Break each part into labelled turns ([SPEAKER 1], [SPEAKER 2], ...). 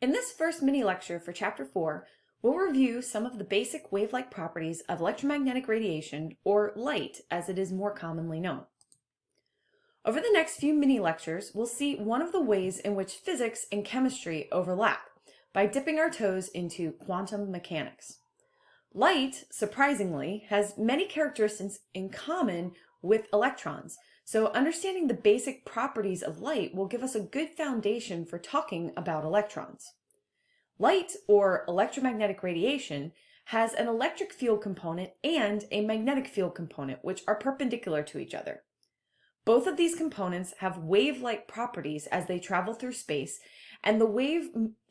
[SPEAKER 1] In this first mini lecture for Chapter 4, we'll review some of the basic wave-like properties of electromagnetic radiation, or light as it is more commonly known. Over the next few mini lectures, we'll see one of the ways in which physics and chemistry overlap by dipping our toes into quantum mechanics. Light, surprisingly, has many characteristics in common with electrons, so understanding the basic properties of light will give us a good foundation for talking about electrons. Light, or electromagnetic radiation, has an electric field component and a magnetic field component, which are perpendicular to each other. Both of these components have wave-like properties as they travel through space, and the waves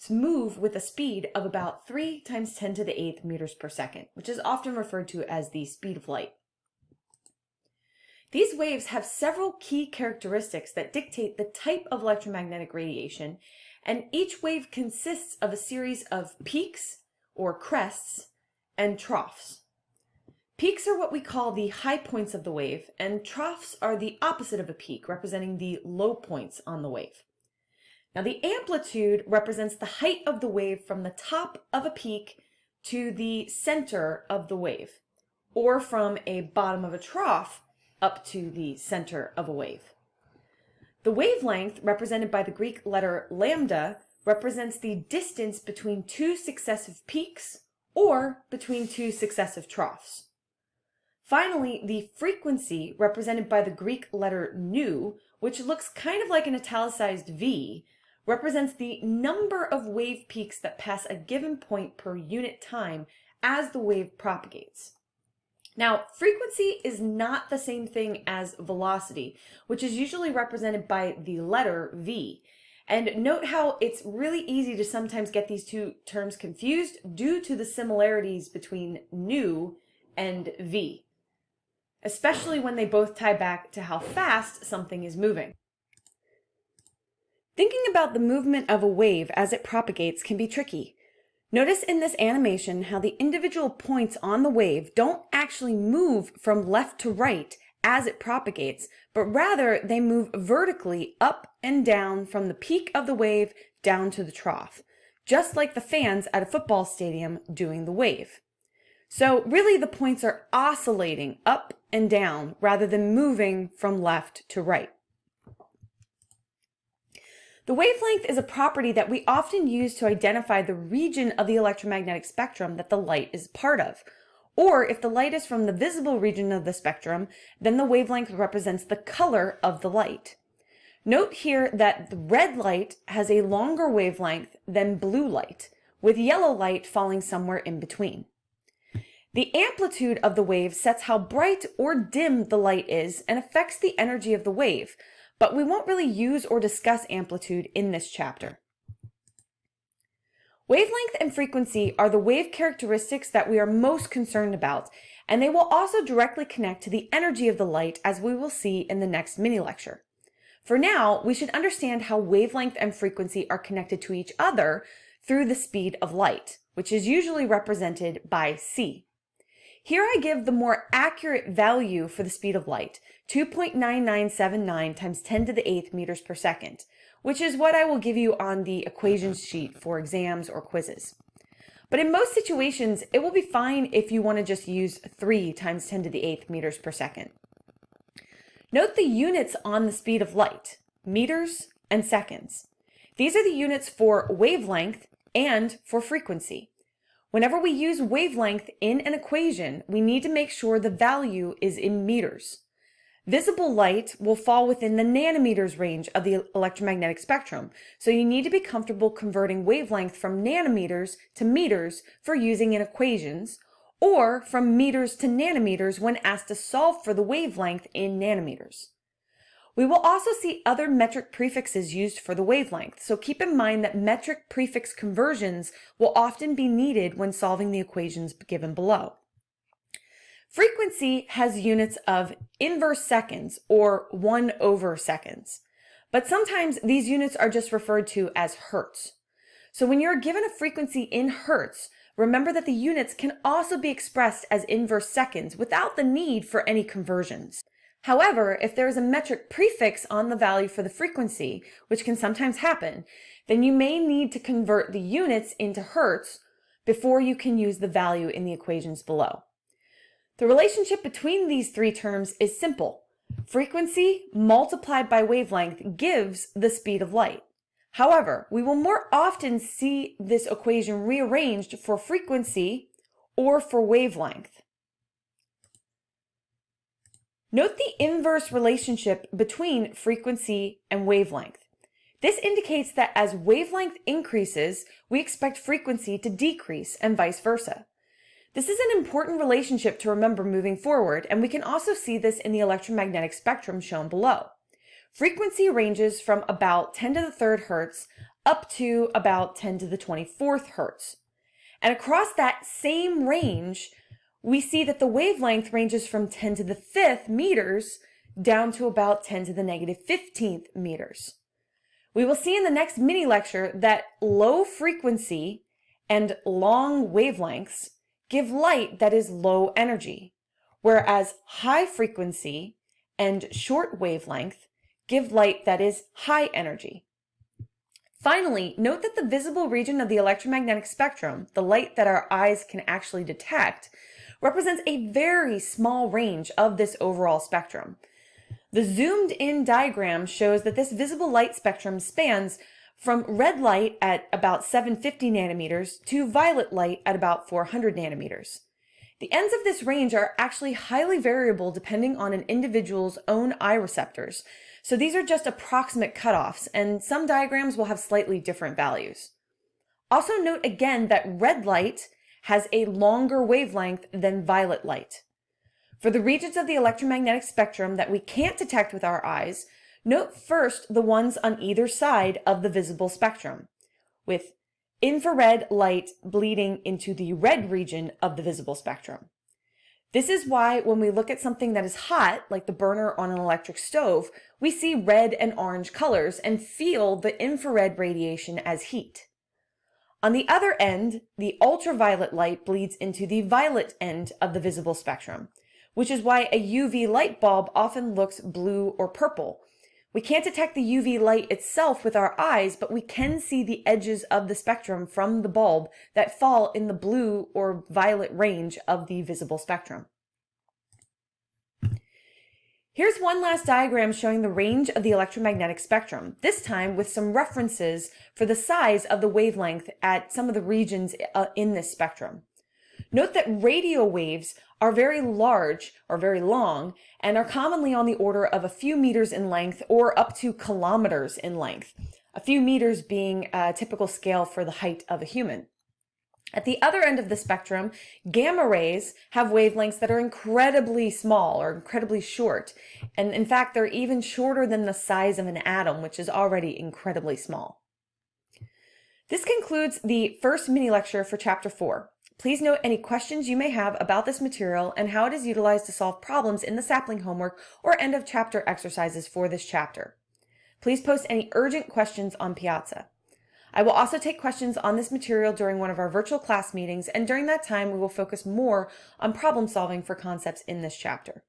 [SPEAKER 1] move with a speed of about 3 × 10⁸ meters per second, which is often referred to as the speed of light. These waves have several key characteristics that dictate the type of electromagnetic radiation, and each wave consists of a series of peaks, or crests, and troughs. Peaks are what we call the high points of the wave, and troughs are the opposite of a peak, representing the low points on the wave. Now, the amplitude represents the height of the wave from the top of a peak to the center of the wave, or from a bottom of a trough up to the center of a wave. The wavelength, represented by the Greek letter lambda, represents the distance between two successive peaks or between two successive troughs. Finally, the frequency, represented by the Greek letter nu, which looks kind of like an italicized V, represents the number of wave peaks that pass a given point per unit time as the wave propagates. Now, frequency is not the same thing as velocity, which is usually represented by the letter V. And note how it's really easy to sometimes get these two terms confused due to the similarities between nu and V, especially when they both tie back to how fast something is moving. Thinking about the movement of a wave as it propagates can be tricky. Notice in this animation how the individual points on the wave don't actually move from left to right as it propagates, but rather they move vertically up and down from the peak of the wave down to the trough, just like the fans at a football stadium doing the wave. So really the points are oscillating up and down rather than moving from left to right. The wavelength is a property that we often use to identify the region of the electromagnetic spectrum that the light is part of. Or if the light is from the visible region of the spectrum, then the wavelength represents the color of the light. Note here that the red light has a longer wavelength than blue light, with yellow light falling somewhere in between. The amplitude of the wave sets how bright or dim the light is and affects the energy of the wave, but we won't really use or discuss amplitude in this chapter. Wavelength and frequency are the wave characteristics that we are most concerned about, and they will also directly connect to the energy of the light, as we will see in the next mini lecture. For now, we should understand how wavelength and frequency are connected to each other through the speed of light, which is usually represented by c. Here I give the more accurate value for the speed of light, 2.9979 × 10⁸ meters per second, which is what I will give you on the equations sheet for exams or quizzes. But in most situations, it will be fine if you want to just use 3 × 10⁸ meters per second. Note the units on the speed of light, meters and seconds. These are the units for wavelength and for frequency. Whenever we use wavelength in an equation, we need to make sure the value is in meters. Visible light will fall within the nanometers range of the electromagnetic spectrum, so you need to be comfortable converting wavelength from nanometers to meters for using in equations, or from meters to nanometers when asked to solve for the wavelength in nanometers. We will also see other metric prefixes used for the wavelength, so keep in mind that metric prefix conversions will often be needed when solving the equations given below. Frequency has units of inverse seconds, or 1/seconds, but sometimes these units are just referred to as hertz. So when you're given a frequency in hertz, remember that the units can also be expressed as inverse seconds without the need for any conversions. However, if there is a metric prefix on the value for the frequency, which can sometimes happen, then you may need to convert the units into hertz before you can use the value in the equations below. The relationship between these three terms is simple. Frequency multiplied by wavelength gives the speed of light. However, we will more often see this equation rearranged for frequency or for wavelength. Note the inverse relationship between frequency and wavelength. This indicates that as wavelength increases, we expect frequency to decrease and vice versa. This is an important relationship to remember moving forward, and we can also see this in the electromagnetic spectrum shown below. Frequency ranges from about 10 to the third hertz up to about 10 to the 24th hertz. And across that same range, we see that the wavelength ranges from 10 to the 5th meters down to about 10 to the negative 15th meters. We will see in the next mini lecture that low frequency and long wavelengths give light that is low energy, whereas high frequency and short wavelength give light that is high energy. Finally, note that the visible region of the electromagnetic spectrum, the light that our eyes can actually detect, represents a very small range of this overall spectrum. The zoomed in diagram shows that this visible light spectrum spans from red light at about 750 nanometers to violet light at about 400 nanometers. The ends of this range are actually highly variable depending on an individual's own eye receptors, so these are just approximate cutoffs, and some diagrams will have slightly different values. Also note again that red light has a longer wavelength than violet light. For the regions of the electromagnetic spectrum that we can't detect with our eyes, note first the ones on either side of the visible spectrum, with infrared light bleeding into the red region of the visible spectrum. This is why when we look at something that is hot, like the burner on an electric stove, we see red and orange colors and feel the infrared radiation as heat. On the other end, the ultraviolet light bleeds into the violet end of the visible spectrum, which is why a UV light bulb often looks blue or purple. We can't detect the UV light itself with our eyes, but we can see the edges of the spectrum from the bulb that fall in the blue or violet range of the visible spectrum. Here's one last diagram showing the range of the electromagnetic spectrum, this time with some references for the size of the wavelength at some of the regions in this spectrum. Note that radio waves are very large or very long and are commonly on the order of a few meters in length or up to kilometers in length, a few meters being a typical scale for the height of a human. At the other end of the spectrum, gamma rays have wavelengths that are incredibly small or incredibly short, and in fact they're even shorter than the size of an atom, which is already incredibly small. This concludes the first mini lecture for Chapter 4. Please note any questions you may have about this material and how it is utilized to solve problems in the sapling homework or end of chapter exercises for this chapter. Please post any urgent questions on Piazza. I will also take questions on this material during one of our virtual class meetings, and during that time we will focus more on problem solving for concepts in this chapter.